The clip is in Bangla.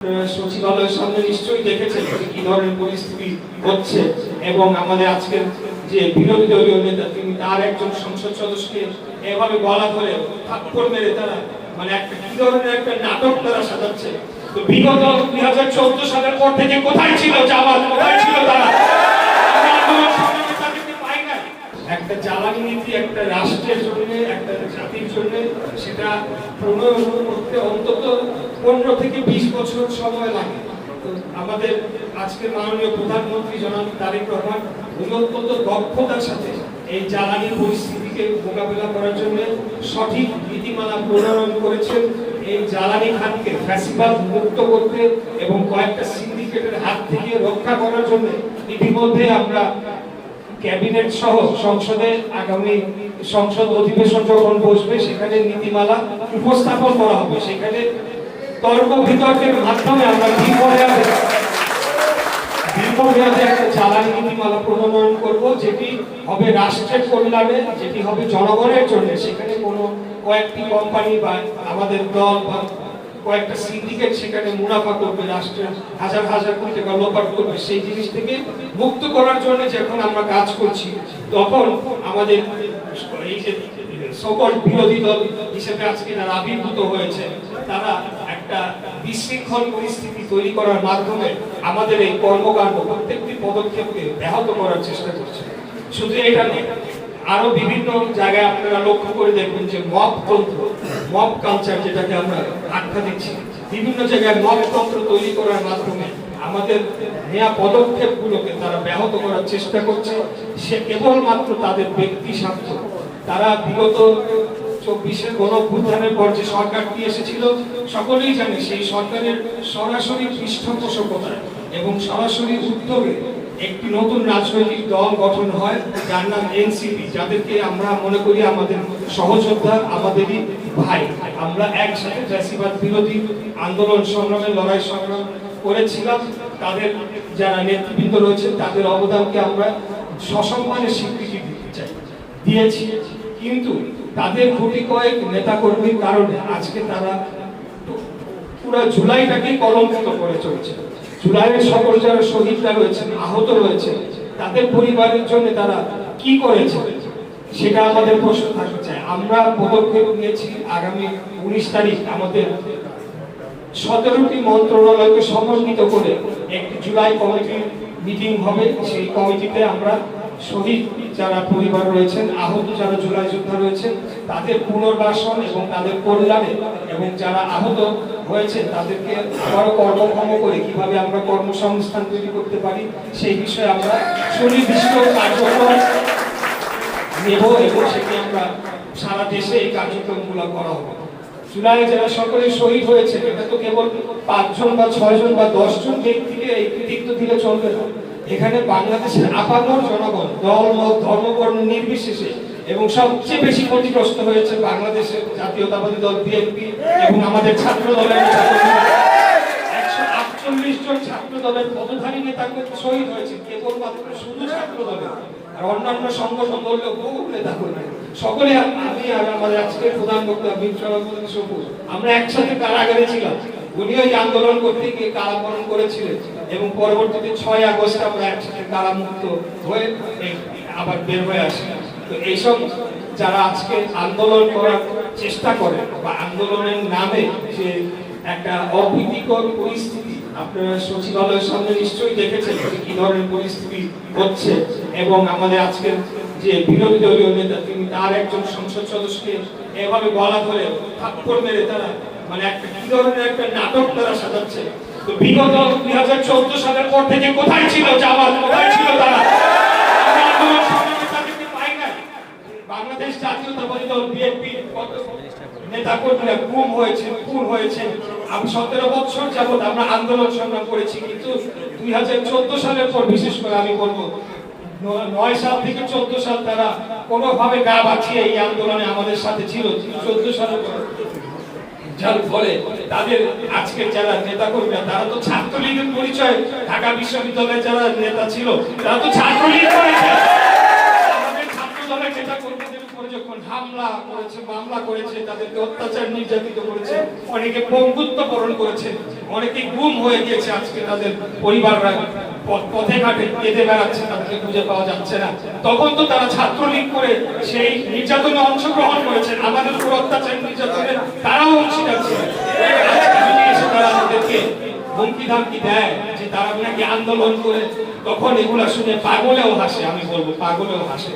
সচিবালয়ের সামনে নিশ্চয়ই দেখেছেন কি ধরনের পরিস্থিতি হচ্ছে এবং আমাদের আজকের যে বিরোধী দলীয় নেতা তিনি তার একজন সংসদ সদস্যকে এভাবে গলা ধরে থাপ্পড় মেরে তারা মানে একটা কি ধরনের একটা নাটক তারা সাজাচ্ছে। তো বিগত 2014 সালের পর থেকে কোথায় ছিল জামাত, কোথায় ছিল তারা? একটা জ্বালানি নীতি একটা রাষ্ট্রের জন্য একটা জাতির জন্য সেটা প্রণয়ন করতে অন্তত 15 থেকে 20 বছর সময় লাগে। তো আমাদের আজকের মাননীয় প্রধানমন্ত্রী জনাব তারেক রহমান অত্যন্ত দক্ষতার সাথে এই জ্বালানি পরিস্থিতিকে মোকাবেলা করার জন্য সঠিক নীতিমালা প্রণয়ন করেছেন। এই জ্বালানি খাতকে ফ্যাসিবাদ মুক্ত করতে এবং কয়েকটা সিন্ডিকেটের হাত থেকে রক্ষা করার জন্য ইতিমধ্যে আমরা ক্যাবিনেট সহ সংসদে আগামী সংসদ অধিবেশন যখন বসবে সেখানে নীতিমালা উপস্থাপন করা হবে। সেখানে তর্ক বিতর্কের মাধ্যমে আমরা দীর্ঘমেয়াদে একটা জ্বালানি নীতিমালা প্রণয়ন করব, যেটি হবে রাষ্ট্রের কল্যাণে, যেটি হবে জনগণের জন্য। সেখানে কোনো কয়েকটি কোম্পানি বা আমাদের দল বা কয়েকটা সিন্ডিকেট সেখানে মুনাফা করবে, রাষ্ট্রের হাজার হাজার কোটি টাকা লোপাট করবে। সেই জিনিস থেকে মুক্ত করার জন্য যখন আমরা কাজ করছি তখন আমাদের এই যে সকল বিরোধী দল হিসেবে আজকে যারা আবির্ভূত হয়েছে তারা একটা বিশৃঙ্খল পরিস্থিতি তৈরি করার মাধ্যমে আমাদের এই কর্মকাণ্ড প্রত্যেকটি পদক্ষেপকে ব্যাহত করার চেষ্টা করছে। শুধু এটা নয়, আরো বিভিন্ন জায়গায় আপনারা লক্ষ্য করে দেখবেন যে মব তন্ত্র, মব কালচার যেটাকে আমরা আখ্যা দিচ্ছি, বিভিন্ন জায়গায় মব তন্ত্র তৈরি করার মাধ্যমে আমাদের নেয়া পদক্ষেপগুলোকে তারা ব্যাহত করার চেষ্টা করছে। সে কেবলমাত্র তাদের ব্যক্তি স্বার্থ। তারা বিগত 24-এর গণঅভ্যুত্থানের পর যে সরকারটি এসেছিল সকলেই জানে সেই সরকারের সরাসরি পৃষ্ঠপোষকতা এবং সরাসরি উদ্যোগে একটি নতুন রাজনৈতিক দল গঠন হয় যার নাম এনসিপি, যাদেরকে আমরা মনে করি আমাদের সহযোদ্ধা, আমাদেরই ভাই। আমরা একসাথে ফ্যাসিবাদ বিরোধী আন্দোলন সংগ্রামে লড়াই সংগ্রাম করেছিলাম। তাদের যারা নেতৃবৃন্দ রয়েছেন তাদের অবদানকে আমরা সসম্মানে স্বীকৃতি দিয়েছি, কিন্তু তাদের কোটি কয়েক নেতাকর্মীর কারণে আজকে তারা পুরো জুলাইটাকে কলঙ্কিত করে চলছে। জুলাইয়ের সকল যারা শহীদরা রয়েছেন, আহত রয়েছে, তাদের পরিবারের জন্য তারা কি করেছে সেটা আমাদের প্রশ্ন থাকতে চায়। আমরা পদক্ষেপ নিয়েছি আগামী 19 তারিখ আমাদের 17টি মন্ত্রণালয়কে সমন্বিত করে একটি জুলাই কমিটির মিটিং হবে। সেই কমিটিতে আমরা শহীদ যারা পরিবার রয়েছেন, আহত যারা জুলাই যোদ্ধা রয়েছেন তাদের পুনর্বাসন এবং তাদের কল্যাণে এবং যারা আহত হয়েছে তাদেরকে আবারও কর্মক্ষম করে কিভাবে আমরা কর্মসংস্থান তৈরি করতে পারি সেই বিষয়ে আমরা সুনির্দিষ্ট কার্যক্রম নেব এবং সেটি আমরা সারা দেশে এই কার্যক্রমগুলো করা হবে। জুলাই যারা সকলে শহীদ হয়েছে এটা তো কেবল 5 জন বা 6 জন বা 10 জন ব্যক্তিকে এই কৃতিত্ব দিলে চলবে না। এখানে বাংলাদেশের আপামর জনগণ দল মত ধর্ম বর্ণ নির্বিশেষে এবং সবচেয়ে বেশি ক্ষতিগ্রস্ত হয়েছে বাংলাদেশের জাতীয়তাবাদী দল বিএনপি এবং আমাদের ছাত্র দলের 148 জন ছাত্র দলের পদধারী নেতাকে শহীদ হয়েছে কেবলমাত্র শুধু ছাত্র দলের, আর অন্যান্য সংগঠন বললেও বহু নেতা কর্মী সকলে আমি আর আমাদের আজকের প্রধান বক্তা সবুজ আমরা একসাথে কারাগারে ছিলাম। উনিও এই আন্দোলন করতে গিয়ে কারাবরণ করেছিলেন এবং পরবর্তীতে 6 আগস্ট আমরা একসাথে কারামুক্ত হয়ে আবার বের হয়ে আসি। তো এইসব যারা আজকে আন্দোলন করার চেষ্টা করে বা আন্দোলনের নামে যে একটা অপ্রীতিকর পরিস্থিতি, আপনারা সচিবালয়ের সামনে নিশ্চয়ই দেখেছেন কি ধরনের পরিস্থিতি হচ্ছে এবং আমাদের আজকের যে বিরোধী দলীয় নেতা তিনি তার একজন সংসদ সদস্যকে এভাবে গলা ধরে থাপ্পড় মেরে তারা মানে একটা কি ধরনের একটা নাটক তারা সাজাচ্ছে। তো বিগত 2014 সালের পর থেকে কোথায় ছিল জামাত, কোথায় ছিল তারা? বাংলাদেশ জাতীয়তাবাদী দল বিএনপি নেতাকর্মীরা গুম হয়েছে, খুন হয়েছে। আমি 17 বছর যাবত আমরা আন্দোলন সংগ্রাম করেছি, কিন্তু 2014 সালের পর বিশেষ করে আমি বলবো 9 সাল থেকে 14 সাল তারা কোনোভাবে গা বাঁচিয়ে এই আন্দোলনে আমাদের সাথে ছিল। 14 সালের পর যার ফলে তাদের আজকের যারা নেতাকর্মীরা তারা তো ছাত্রলীগের পরিচয়, ঢাকা বিশ্ববিদ্যালয়ের যারা নেতা ছিল তারা তো ছাত্রলীগ করেছে। আমাদের ছাত্র দলের নেতাকর্মীদের উপরে যখন হামলা করেছে, মামলা করেছে, তাদেরকে অত্যাচার নির্যাতিত করেছে, অনেকে পঙ্গুত্ব বরণ করেছে, অনেকে গুম হয়ে গিয়েছে, আজকে তাদের পরিবাররা পথে ঘাটে কেঁদে বেড়াচ্ছে, তাদেরকে খুঁজে পাওয়া যাচ্ছে না। তখন তো তারা ছাত্রলীগ করে সেই নির্যাতনে অংশগ্রহণ করেছেন, আমাদের উপর অত্যাচার নির্যাতনে তারাও অংশীদার ছিলেন। আজকে যদি এসে তারা আমাদেরকে হুমকি ধামকি দেয় যে তারা নাকি আন্দোলন করে, তখন এগুলা শুনে পাগলেও হাসে, আমি বলবো পাগলেও হাসে।